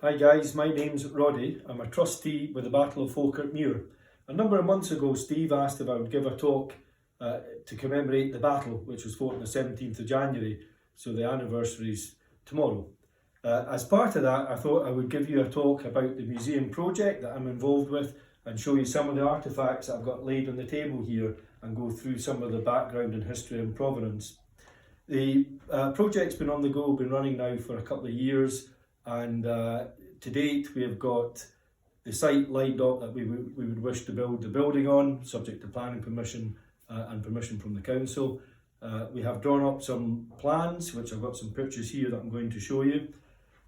Hi guys, my name's Roddy. I'm a trustee with the Battle of Falkirk Muir. A number of months ago, Steve asked if I would give a talk to commemorate the battle, which was fought on the 17th of January, so the anniversary's tomorrow. As part of that, I thought I would give you a talk about the museum project that I'm involved with and show you some of the artefacts that I've got laid on the table here and go through some of the background and history and provenance. The project's been on the go, been running now for a couple of years, and to date we have got the site lined up that we would wish to build the building on, subject to planning permission and permission from the council. We have drawn up some plans, which I've got some pictures here that I'm going to show you.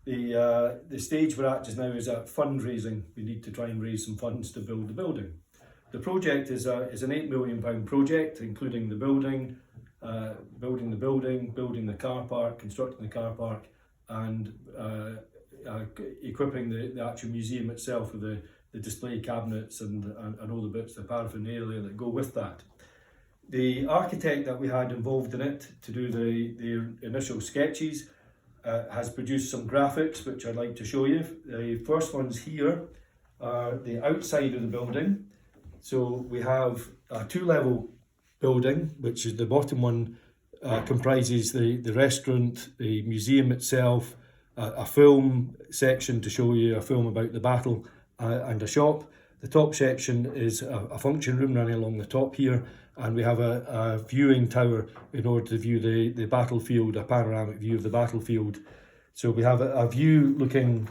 The stage we're at just now is at fundraising. We need to try and raise some funds to build the building. The project is an £8 million project, including the building, building the car park, constructing the car park, and equipping the actual museum itself with the display cabinets and all the bits, the paraphernalia that go with that. The architect that we had involved in it to do the initial sketches has produced some graphics which I'd like to show you. The first ones here are the outside of the building. So we have a two-level building, which is the bottom one comprises the restaurant, the museum itself, a film section to show you a film about the battle, and a shop. The top section is a function room running along the top here, and we have a viewing tower in order to view the battlefield, a panoramic view of the battlefield. So we have a view looking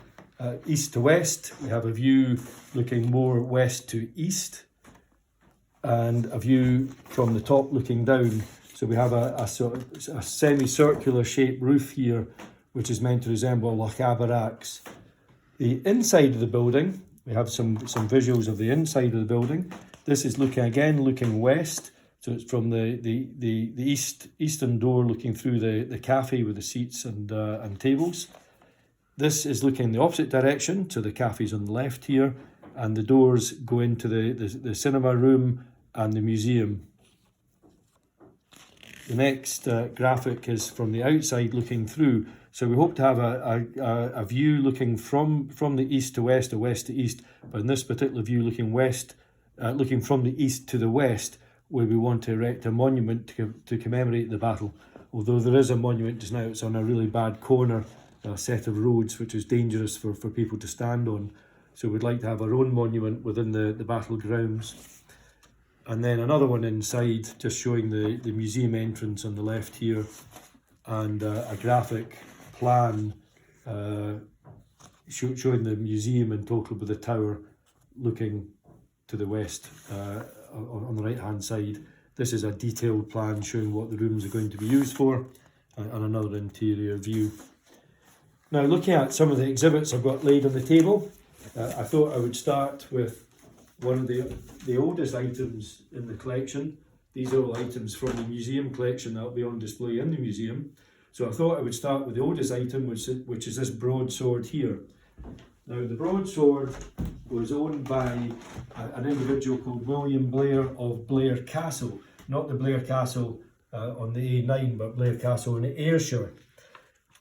east to west, we have a view looking more west to east, and a view from the top looking down. So we have a sort of a semicircular shaped roof here, which is meant to resemble a cabaracks. The inside of the building, we have some visuals of the inside of the building. This is looking west, so it's from the eastern door looking through the cafe with the seats and tables. This is looking the opposite direction, so the cafe's on the left here, and the doors go into the cinema room and the museum. The next graphic is from the outside looking through. So we hope to have a view looking from the east to west or west to east, but in this particular view looking west, looking from the east to the west, where we want to erect a monument to commemorate the battle. Although there is a monument just now, it's on a really bad corner, a set of roads which is dangerous for people to stand on. So we'd like to have our own monument within the battle grounds. And then another one inside, just showing the museum entrance on the left here, and a graphic plan showing the museum in total with the tower looking to the west on the right hand side. This is a detailed plan showing what the rooms are going to be used for, and another interior view. Now, looking at some of the exhibits I've got laid on the table, I thought I would start with one of the oldest items in the collection. These are all items from the museum collection that will be on display in the museum. So I thought I would start with the oldest item, which is this broadsword here. Now, the broadsword was owned by an individual called William Blair of Blair Castle, not the Blair Castle on the A9, but Blair Castle in Ayrshire.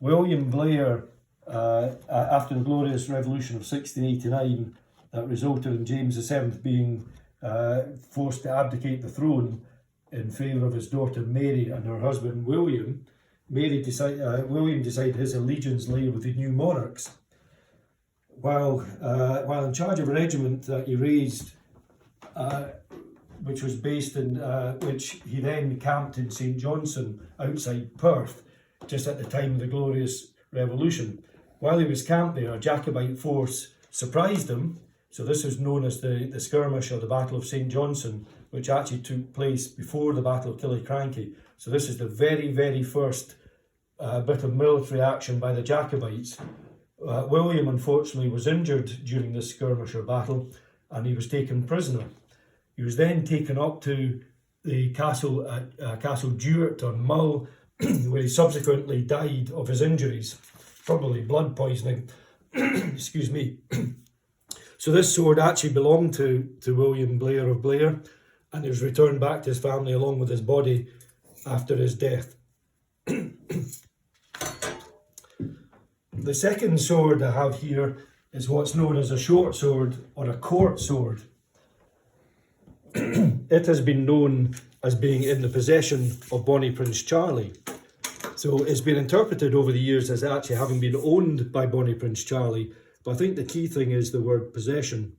William Blair, after the glorious revolution of 1689, that resulted in James VII being forced to abdicate the throne in favour of his daughter Mary and her husband William. William decided his allegiance lay with the new monarchs. While in charge of a regiment that he raised, which was based in, which he then camped in St Johnstone outside Perth, just at the time of the glorious revolution. While he was camped there, a Jacobite force surprised him. So this is known as the skirmish or the Battle of St Johnstone, which actually took place before the Battle of Killiecrankie. So this is the very, very first bit of military action by the Jacobites. William, unfortunately, was injured during this skirmish or battle, and he was taken prisoner. He was then taken up to the castle at Castle Stewart on Mull, where he subsequently died of his injuries, probably blood poisoning. Excuse me. So this sword actually belonged to William Blair of Blair, and it was returned back to his family along with his body after his death. The second sword I have here is what's known as a short sword or a court sword. It has been known as being in the possession of Bonnie Prince Charlie. So it's been interpreted over the years as actually having been owned by Bonnie Prince Charlie, but I think the key thing is the word possession.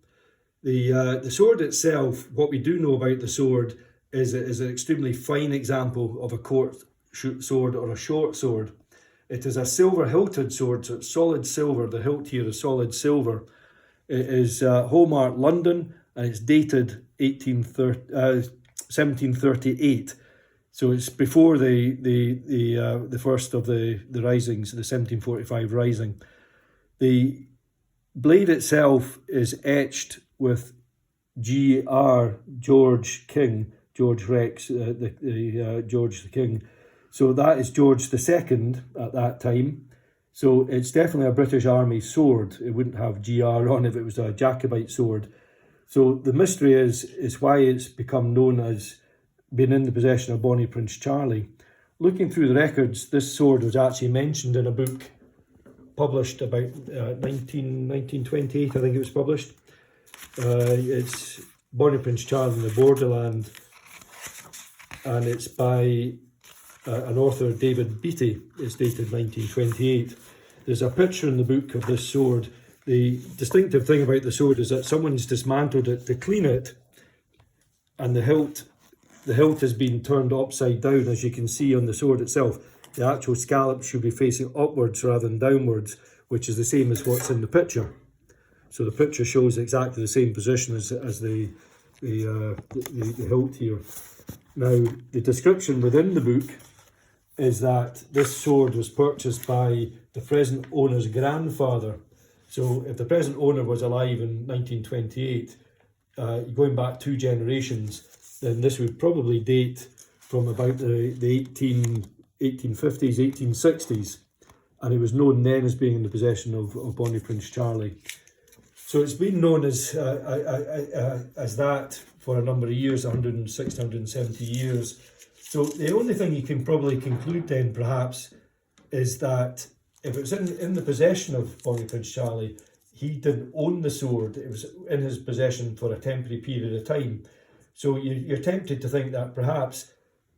The sword itself, what we do know about the sword is an extremely fine example of a court sword or a short sword. It is a silver hilted sword, so it's solid silver. The hilt here is solid silver. It is hallmarked London, and it's dated 1738. So it's before the first of the risings, the 1745 rising. The blade itself is etched with G.R. George King, George Rex, George the King. So that is George II at that time. So it's definitely a British Army sword. It wouldn't have GR on if it was a Jacobite sword. So the mystery is why it's become known as being in the possession of Bonnie Prince Charlie. Looking through the records, this sword was actually mentioned in a book published about 1928, I think it was published. It's Bonnie Prince Charlie in the Borderland, and it's by an author, David Beattie. It's dated 1928. There's a picture in the book of this sword. The distinctive thing about the sword is that someone's dismantled it to clean it, and the hilt has been turned upside down, as you can see on the sword itself. The actual scallop should be facing upwards rather than downwards, which is the same as what's in the picture. So the picture shows exactly the same position as the hilt here. Now, the description within the book is that this sword was purchased by the present owner's grandfather. So if the present owner was alive in 1928, going back 2 generations, then this would probably date from about the 1850s, 1860s. And it was known then as being in the possession of Bonnie Prince Charlie. So it's been known as that for a number of years, 160, 170 years. So the only thing you can probably conclude then, perhaps, is that if it was in the possession of Bonnie Prince Charlie, he didn't own the sword. It was in his possession for a temporary period of time. So you're tempted to think that perhaps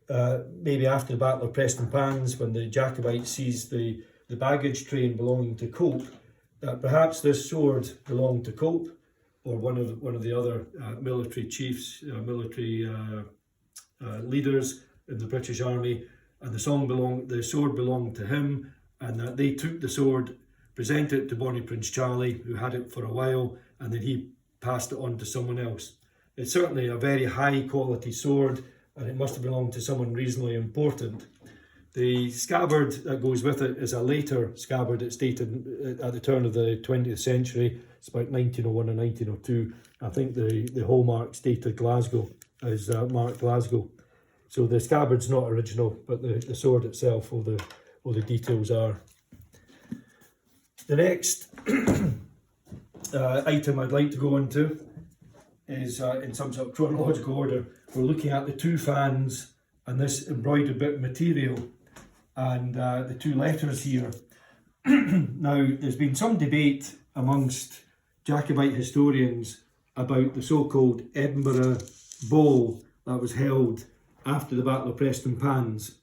maybe after the Battle of Prestonpans, when the Jacobites seized the baggage train belonging to Cope, that perhaps this sword belonged to Cope or one of the other military chiefs, military leaders in the British Army, and the sword belonged to him, and that they took the sword, presented it to Bonnie Prince Charlie, who had it for a while, and then he passed it on to someone else. It's certainly a very high quality sword, and it must have belonged to someone reasonably important. The scabbard that goes with it is a later scabbard. It's dated at the turn of the 20th century. It's about 1901 or 1902. I think the hallmark's dated Glasgow, is marked Glasgow. So the scabbard's not original, but the sword itself, all the details are. The next item I'd like to go into is in some sort of chronological order. We're looking at the 2 fans and this embroidered bit of material and the 2 letters here. Now, there's been some debate amongst Jacobite historians about the so-called Edinburgh Ball that was held after the Battle of Prestonpans,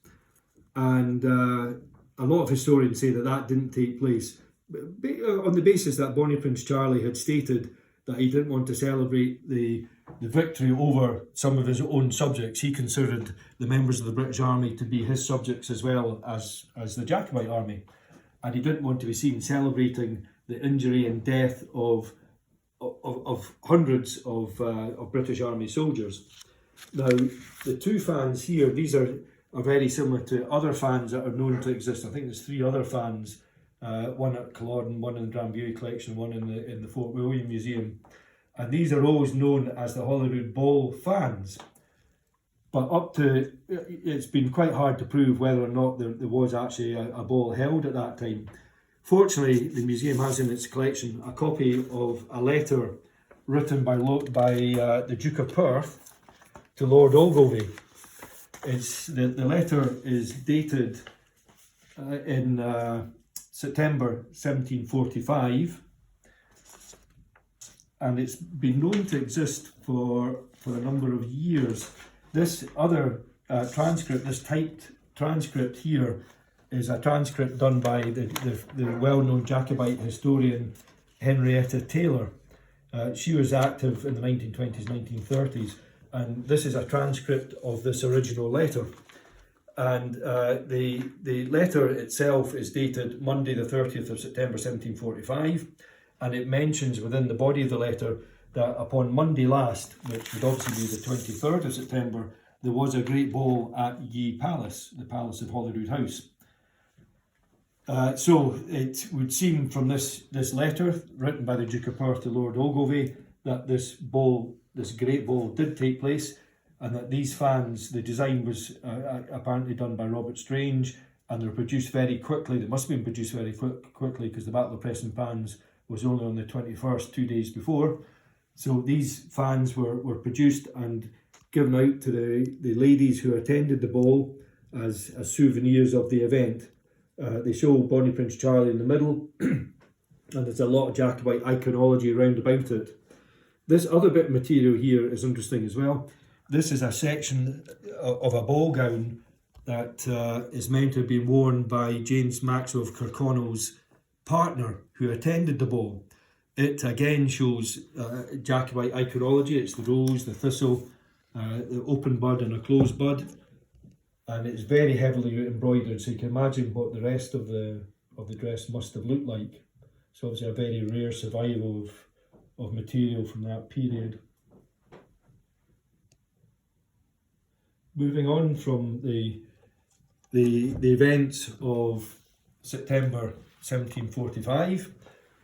and a lot of historians say that didn't take place on the basis that Bonnie Prince Charlie had stated that he didn't want to celebrate the victory over some of his own subjects. He considered the members of the British Army to be his subjects as well as the Jacobite army, and he didn't want to be seen celebrating the injury and death of hundreds of British Army soldiers. Now, the 2 fans here, these are very similar to other fans that are known to exist. I think there's 3 other fans, one at Culloden, one in the Drambuie collection, one in the Fort William Museum. And these are always known as the Holyrood Ball fans. But it's been quite hard to prove whether or not there was actually a ball held at that time. Fortunately, the museum has in its collection a copy of a letter written by the Duke of Perth to Lord Ogilvie. The letter is dated in September 1745, and it's been known to exist for a number of years. This other transcript, this typed transcript here, is a transcript done by the well-known Jacobite historian Henrietta Taylor. She was active in the 1920s, 1930s, and this is a transcript of this original letter. And the letter itself is dated Monday the 30th of September 1745, and it mentions within the body of the letter that upon Monday last, which would obviously be the 23rd of September, there was a great ball at Ye Palace, the Palace of Holyrood House. So it would seem from this letter, written by the Duke of Perth to Lord Ogilvie, that this great ball did take place, and that these fans, the design was apparently done by Robert Strange, and they were produced very quickly. They must have been produced very quickly because the Battle of Preston Pans was only on the 21st, 2 days before. So these fans were produced and given out to the ladies who attended the ball as souvenirs of the event. They show Bonnie Prince Charlie in the middle, and there's a lot of Jacobite iconology around about it. This other bit of material here is interesting as well. This is a section of a ball gown that is meant to have been worn by James Maxwell of Kirkconnell's partner who attended the ball. It again shows Jacobite iconology. It's the rose, the thistle, the open bud and a closed bud, and it's very heavily embroidered, so you can imagine what the rest of the dress must have looked like. So obviously a very rare survival of material from that period. Moving on from the events of September 1745,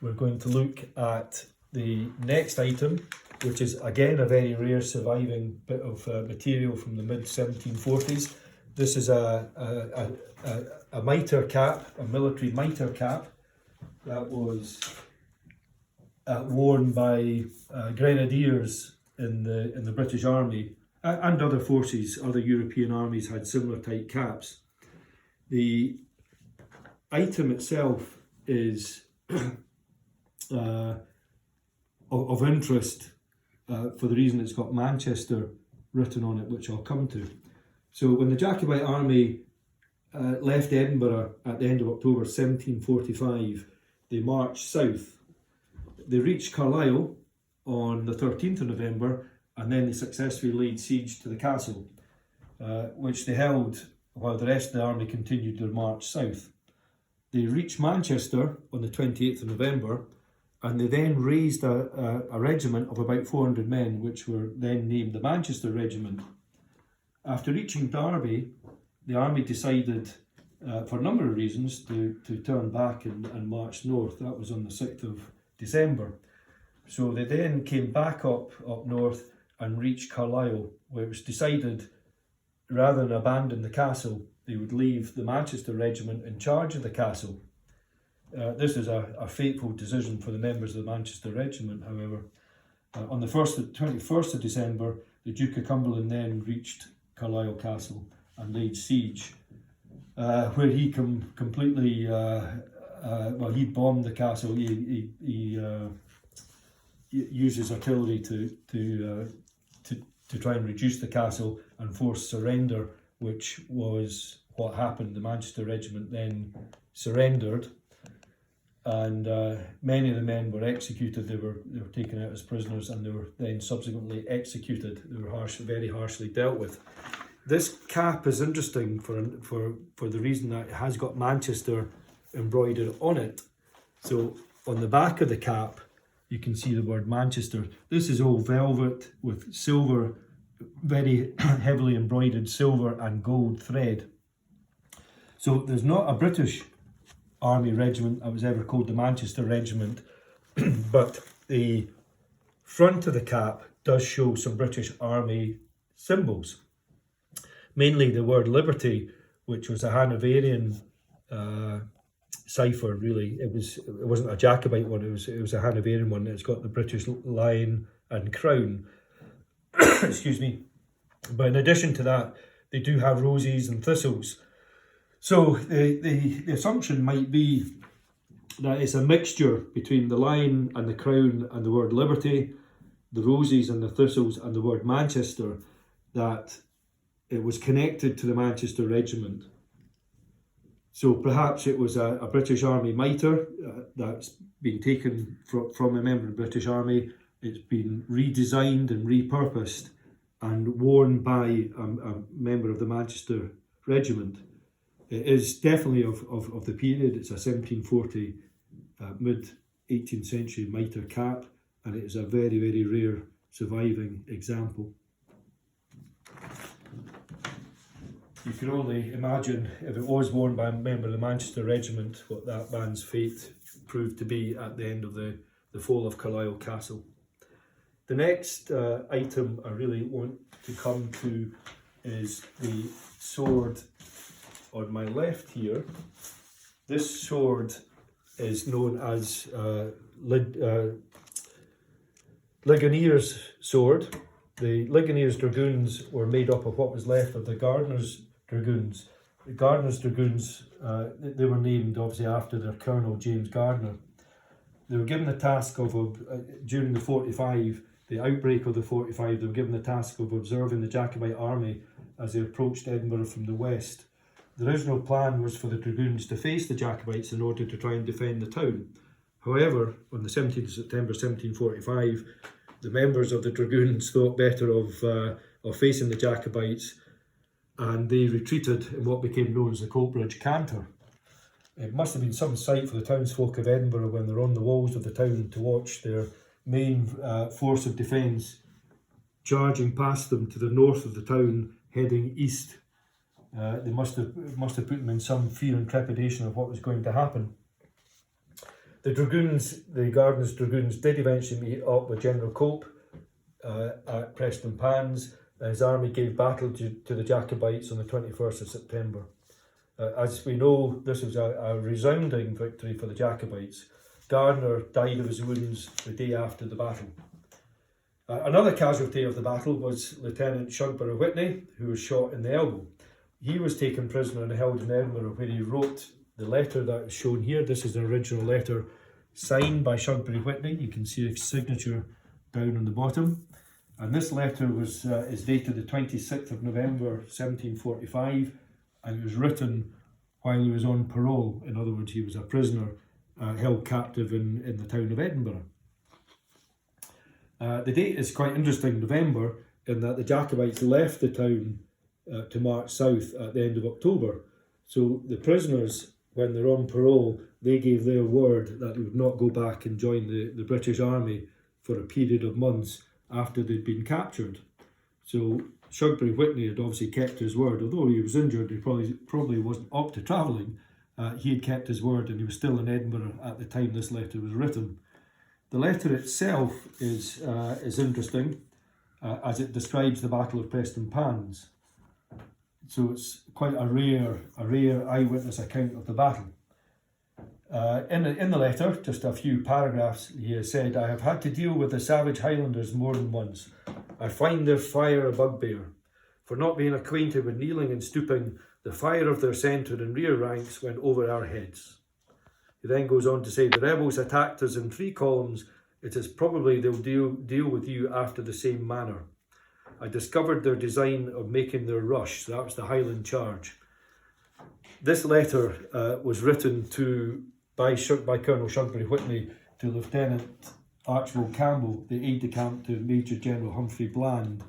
we're going to look at the next item, which is again a very rare surviving bit of material from the mid-1740s. This is a mitre cap, a military mitre cap that was worn by grenadiers in the British Army and other forces. Other European armies had similar type caps. The item itself is of interest for the reason it's got Manchester written on it, which I'll come to. So when the Jacobite army left Edinburgh at the end of October 1745, they marched south. They reached Carlisle on the 13th of November, and then they successfully laid siege to the castle, which they held while the rest of the army continued their march south. They reached Manchester on the 28th of November, and they then raised a regiment of about 400 men, which were then named the Manchester Regiment. After reaching Derby, the army decided, for a number of reasons, to turn back and march north. That was on the 6th of December. So they then came back up north and reached Carlisle, where it was decided, rather than abandon the castle, they would leave the Manchester Regiment in charge of the castle. This is a fateful decision for the members of the Manchester Regiment, however. On the 21st of December, the Duke of Cumberland then reached Carlisle Castle and laid siege, where he completely, he bombed the castle. He used his artillery to try and reduce the castle and force surrender, which was what happened. The Manchester Regiment then surrendered, and many of the men were executed. They were taken out as prisoners, and they were then subsequently executed. They were very harshly dealt with. This cap is interesting for the reason that it has got Manchester embroidered on it. So on the back of the cap, you can see the word Manchester. This is all velvet with silver, very heavily embroidered silver and gold thread. So there's not a British Army regiment that was ever called the Manchester Regiment, but the front of the cap does show some British Army symbols. Mainly the word Liberty, which was a Hanoverian cipher, really. It wasn't a Jacobite one, it was a Hanoverian one. It's got the British lion and crown. Excuse me. But in addition to that, they do have roses and thistles. So the assumption might be Now, it's a mixture between the lion and the crown and the word liberty, the roses and the thistles and the word Manchester, that it was connected to the Manchester Regiment. So perhaps it was a British Army mitre that's been taken from a member of the British Army. It's been redesigned and repurposed and worn by a member of the Manchester Regiment. It is definitely of the period. It's a 1740 mid-18th century mitre cap, and it is a very, very rare surviving example. You can only imagine, if it was worn by a member of the Manchester Regiment, what that man's fate proved to be at the end of the fall of Carlisle Castle. The next item I really want to come to is the sword on my left here. This sword is known as Ligonier's sword. The Ligonier's Dragoons were made up of what was left of the Gardiner's Dragoons. The Gardiner's Dragoons, they were named obviously after their Colonel James Gardiner. They were given the task of, during the 45, the outbreak of the 45, they were given the task of observing the Jacobite army as they approached Edinburgh from the west. The original plan was for the Dragoons to face the Jacobites in order to try and defend the town. However, on the 17th of September 1745, the members of the Dragoons thought better of facing the Jacobites, and they retreated in what became known as the Coatbridge Canter. It must have been some sight for the townsfolk of Edinburgh when they're on the walls of the town to watch their main force of defence charging past them to the north of the town, heading east. They must have put them in some fear and trepidation of what was going to happen. The Dragoons, the Gardiner's Dragoons, did eventually meet up with General Cope at Preston Pans. His army gave battle to the Jacobites on the 21st of September. As we know, this was a resounding victory for the Jacobites. Gardiner died of his wounds the day after the battle. Another casualty of the battle was Lieutenant Shugborough Whitney, who was shot in the elbow. He was taken prisoner and held in Edinburgh, where he wrote the letter that is shown here. This is an original letter signed by Shugborough Whitney. You can see his signature down on the bottom. And this letter is dated the 26th of November 1745, and it was written while he was on parole. In other words, he was a prisoner held captive in the town of Edinburgh. The date is quite interesting, November, in that the Jacobites left the town to march south at the end of October. So the prisoners, when they're on parole, they gave their word that they would not go back and join the British Army for a period of months after they'd been captured. So Shugborough Whitney had obviously kept his word. Although he was injured, he probably wasn't up to travelling. He had kept his word, and he was still in Edinburgh at the time this letter was written. The letter itself is interesting, as it describes the Battle of Preston Pans. So it's quite a rare eyewitness account of the battle. In the letter, just a few paragraphs, he has said, "I have had to deal with the savage Highlanders more than once. I find their fire a bugbear. For not being acquainted with kneeling and stooping, the fire of their centre and rear ranks went over our heads." He then goes on to say, "The rebels attacked us in 3 columns. It is probably they'll deal with you after the same manner. I discovered their design of making their rush." So that was the Highland charge. This letter was written by Colonel Shugborough Whitney to Lieutenant Archibald Campbell, the aide-de-camp to Major General Humphrey Bland.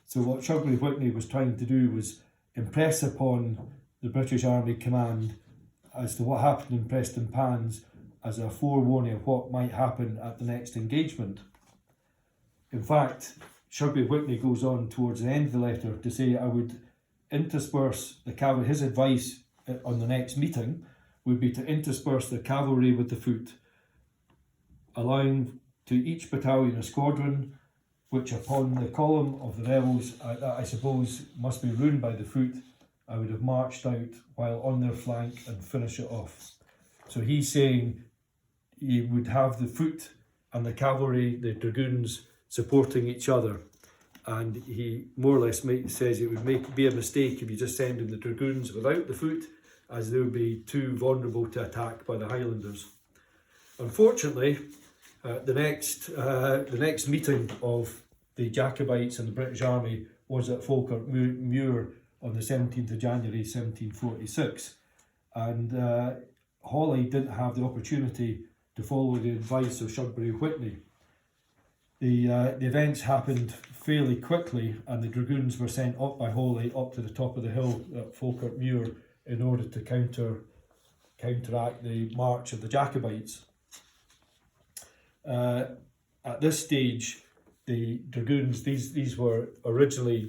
So what Shugborough Whitney was trying to do was impress upon the British Army command as to what happened in Preston Pans as a forewarning of what might happen at the next engagement. In fact, Shugborough Whitney goes on towards the end of the letter to say, "I would intersperse the cavalry." His advice on the next meeting would be to intersperse the cavalry with the foot, allowing to each battalion a squadron, which upon the column of the rebels, I suppose must be ruined by the foot, I would have marched out while on their flank and finish it off. So he's saying he would have the foot and the cavalry, the dragoons, supporting each other. And he more or less says it would be a mistake if you just send in the dragoons without the foot, as they would be too vulnerable to attack by the Highlanders. Unfortunately, the next meeting of the Jacobites and the British Army was at Falkirk Muir on the 17th of January 1746, and Hawley didn't have the opportunity to follow the advice of Shrewsbury Whitney. The events happened fairly quickly, and the Dragoons were sent up by Hawley up to the top of the hill at Falkirk Muir in order to counteract the march of the Jacobites. At this stage, the Dragoons, these were originally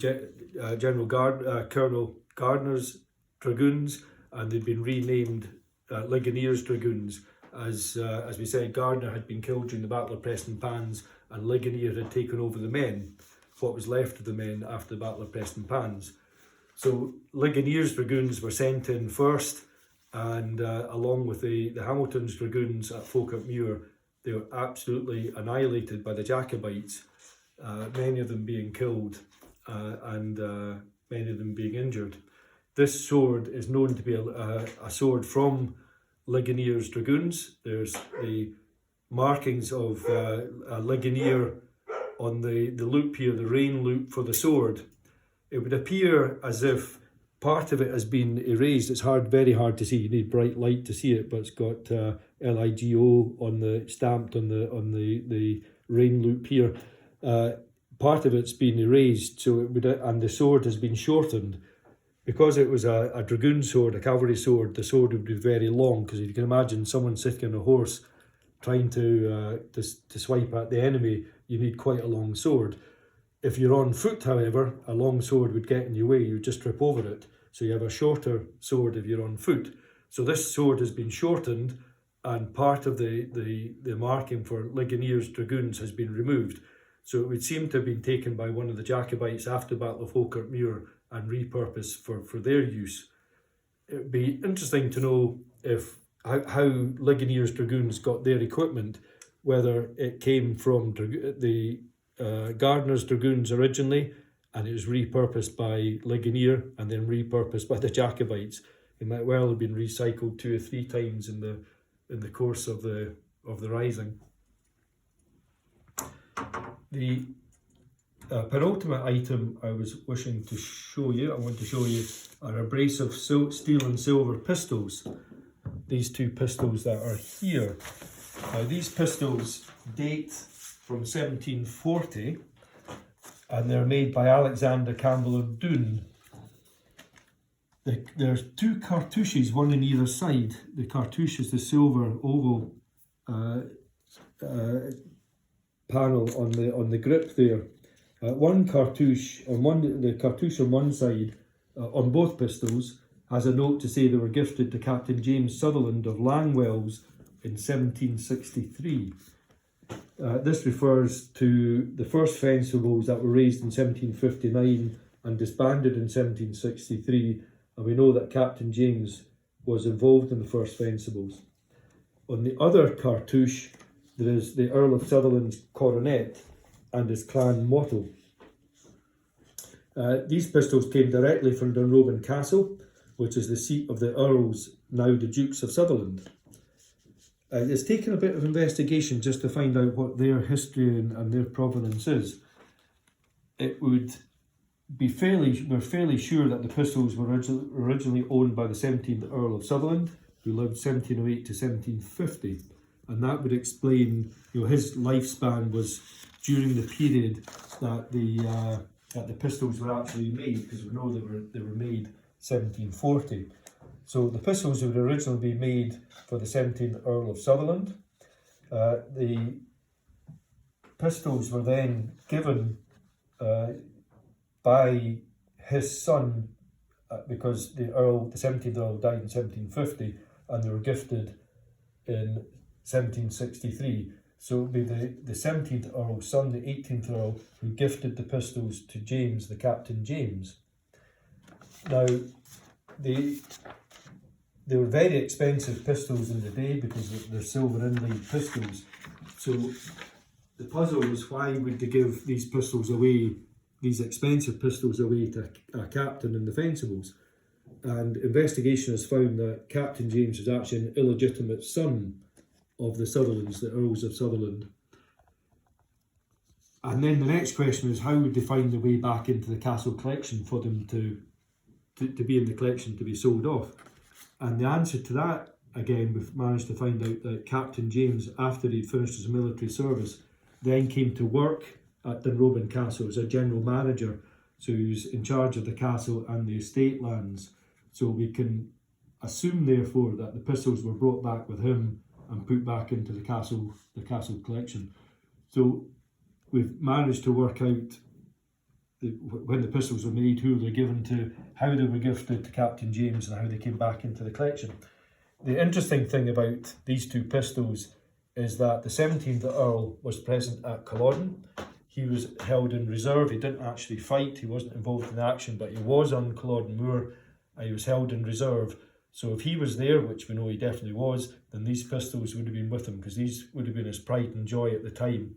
Colonel Gardner's Dragoons, and they'd been renamed Ligonier's Dragoons, as we said, Gardner had been killed during the Battle of Prestonpans, and Ligonier had taken over the men, what was left of the men after the Battle of Prestonpans. So Ligonier's Dragoons were sent in first, and along with the Hamilton's Dragoons at Falkirk Muir, they were absolutely annihilated by the Jacobites, many of them being killed and many of them being injured. This sword is known to be a sword from Ligonier's Dragoons. There's the markings of Ligonier on the loop here, the rein loop for the sword. It would appear as if part of it has been erased. It's very hard to see. You need bright light to see it, but it's got LIGO stamped on the rein loop here. Part of it's been erased, so and the sword has been shortened. Because it was a dragoon sword, a cavalry sword, the sword would be very long, because you can imagine someone sitting on a horse trying to swipe at the enemy, you need quite a long sword. If you're on foot, however, a long sword would get in your way, you just trip over it. So you have a shorter sword if you're on foot. So this sword has been shortened, and part of the marking for Ligonier's Dragoons has been removed. So it would seem to have been taken by one of the Jacobites after the Battle of Falkirk Muir and repurposed for their use. It would be interesting to know how Ligonier's Dragoons got their equipment, whether it came from the Gardner's Dragoons originally, and it was repurposed by Ligonier and then repurposed by the Jacobites. It might well have been recycled 2 or 3 times in the course of the Rising. The penultimate item I was wishing to show you, I want to show you, are a brace of steel and silver pistols. These 2 pistols that are here. Now these pistols date from 1740, and they're made by Alexander Campbell of Doon. There's 2 cartouches, one on either side. The cartouche is the silver oval panel on the grip there. One cartouche the cartouche on one side on both pistols has a note to say they were gifted to Captain James Sutherland of Langwells in 1763. This refers to the first fencibles that were raised in 1759 and disbanded in 1763, and we know that Captain James was involved in the first fencibles. On the other cartouche, there is the Earl of Sutherland's coronet and his clan motto. These pistols came directly from Dunrobin Castle, which is the seat of the Earls, now the Dukes of Sutherland. It's taken a bit of investigation just to find out what their history and their provenance is. It would be we're fairly sure that the pistols were originally owned by the 17th Earl of Sutherland, who lived 1708 to 1750, and that would explain, his lifespan was during the period that the pistols were actually made, because we know they were made 1740. So the pistols would originally be made for the 17th Earl of Sutherland. The pistols were then given by his son, because the 17th Earl died in 1750, and they were gifted in 1763. So it would be the 17th Earl's son, the 18th Earl, who gifted the pistols to James, the Captain James. Now, they were very expensive pistols in the day because they're silver inlaid pistols. So the puzzle was, why would they give these pistols away, these expensive pistols away, to a captain in the fencibles? And investigation has found that Captain James was actually an illegitimate son of the Sutherlands, the Earls of Sutherland. And then the next question is, how would they find their way back into the castle collection for them to be in the collection to be sold off? And the answer to that, again, we've managed to find out that Captain James, after he'd finished his military service, then came to work at Dunrobin Castle as a general manager. So he was in charge of the castle and the estate lands. So we can assume, therefore, that the pistols were brought back with him and put back into the castle collection. So we've managed to work out when the pistols were made, who they were given to, how they were gifted to Captain James, and how they came back into the collection. The interesting thing about these two pistols is that the 17th Earl was present at Culloden. He was held in reserve. He didn't actually fight. He wasn't involved in action, but he was on Culloden Muir. He was held in reserve. So if he was there, which we know he definitely was, then these pistols would have been with him, because these would have been his pride and joy at the time.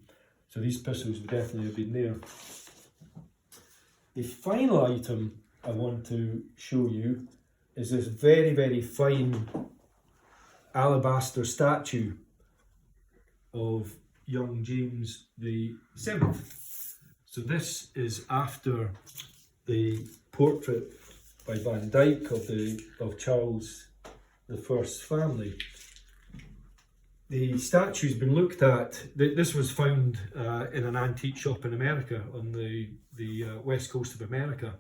So these pistols would definitely have been there. The final item I want to show you is this very, very fine alabaster statue of young James the 7th. So this is after the portrait by Van Dyck of Charles I's family. The statue's been looked at. This was found in an antique shop in America, on the west coast of America,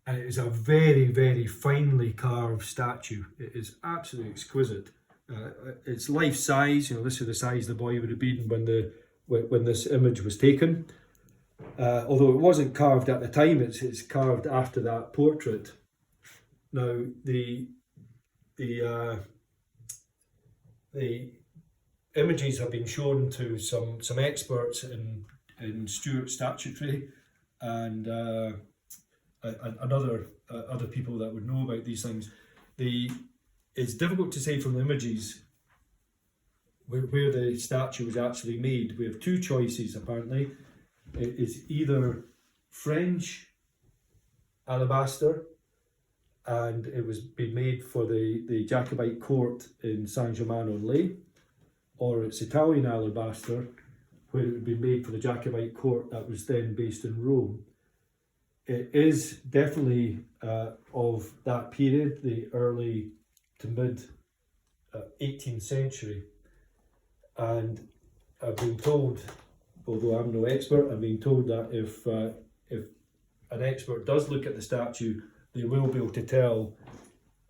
and it is a very, very finely carved statue. It is absolutely exquisite. It's life size. You know, this is the size the boy would have been when this image was taken. Although it wasn't carved at the time, it's carved after that portrait. Now the images have been shown to some experts in Stewart statuary and other people that would know about these things. It's difficult to say from the images where the statue was actually made. We have two choices, apparently. It's either French alabaster, and it was being made for the Jacobite court in Saint-Germain-en-Laye, or it's Italian alabaster, where it would be made for the Jacobite court that was then based in Rome. It is definitely of that period, the early to mid 18th century, and I've been told, although I'm no expert, I've been told that if an expert does look at the statue, they will be able to tell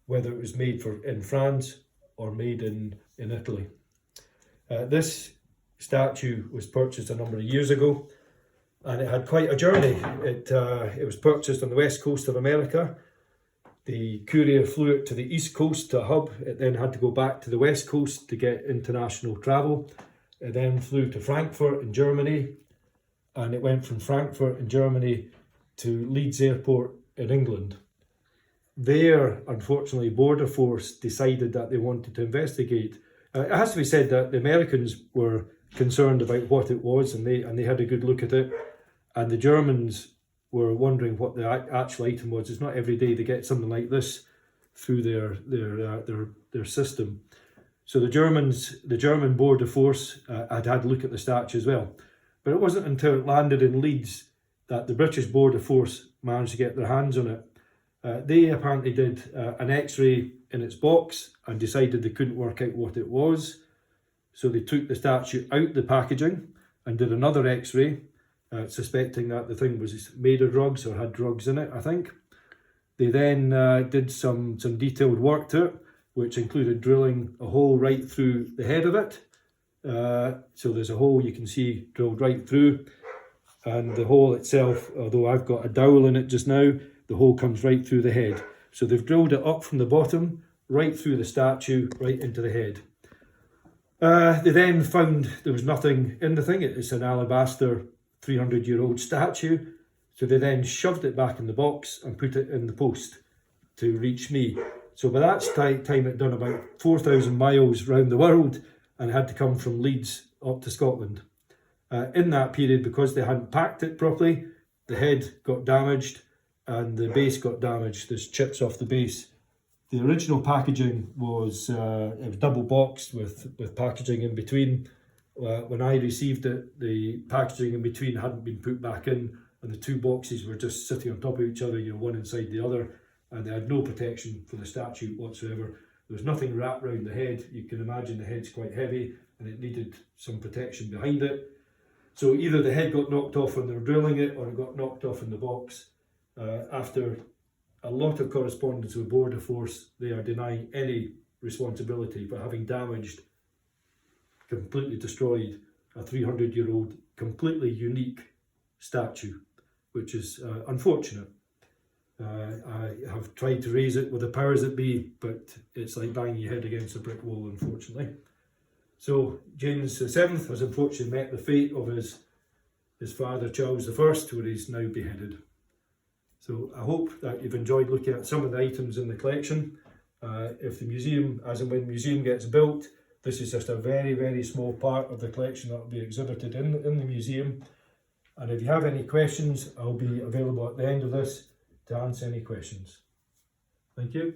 whether it was made in France or made in Italy. This statue was purchased a number of years ago, and it had quite a journey. It was purchased on the west coast of America. The courier flew it to the east coast to a hub. It then had to go back to the west coast to get international travel. It then flew to Frankfurt in Germany, and it went from Frankfurt in Germany to Leeds Airport in England. There, unfortunately, Border Force decided that they wanted to investigate. It has to be said that the Americans were concerned about what it was, and they had a good look at it, and the Germans were wondering what the actual item was. It's not every day they get something like this through their system. So the German Border Force had a look at the statue as well. But it wasn't until it landed in Leeds that the British Border Force managed to get their hands on it. They apparently did an X-ray in its box and decided they couldn't work out what it was. So they took the statue out the packaging and did another X-ray, suspecting that the thing was made of drugs or had drugs in it, I think. They then did some detailed work to it, which included drilling a hole right through the head of it. So there's a hole you can see drilled right through, and the hole itself, although I've got a dowel in it just now, the hole comes right through the head. So they've drilled it up from the bottom, right through the statue, right into the head. They then found there was nothing in the thing. It's an alabaster 300-year-old statue. So they then shoved it back in the box and put it in the post to reach me. So by that time it done about 4,000 miles round the world and had to come from Leeds up to Scotland. In that period, because they hadn't packed it properly, the head got damaged and the base got damaged. There's chips off the base. The original packaging was it was double boxed with packaging in between. When I received it, the packaging in between hadn't been put back in, and the two boxes were just sitting on top of each other, one inside the other, and they had no protection for the statue whatsoever. There was nothing wrapped around the head. You can imagine the head's quite heavy and it needed some protection behind it. So either the head got knocked off when they were drilling it, or it got knocked off in the box. After a lot of correspondence with Border Force, they are denying any responsibility for having damaged, completely destroyed a 300-year-old, completely unique statue, which is unfortunate. I have tried to raise it with the powers that be, but it's like banging your head against a brick wall, unfortunately. So James VII has unfortunately met the fate of his father Charles I, where he's now beheaded. So I hope that you've enjoyed looking at some of the items in the collection. If the museum, as and when the museum gets built, this is just a very, very small part of the collection that will be exhibited in the museum. And if you have any questions, I'll be available at the end of this to answer any questions. Thank you.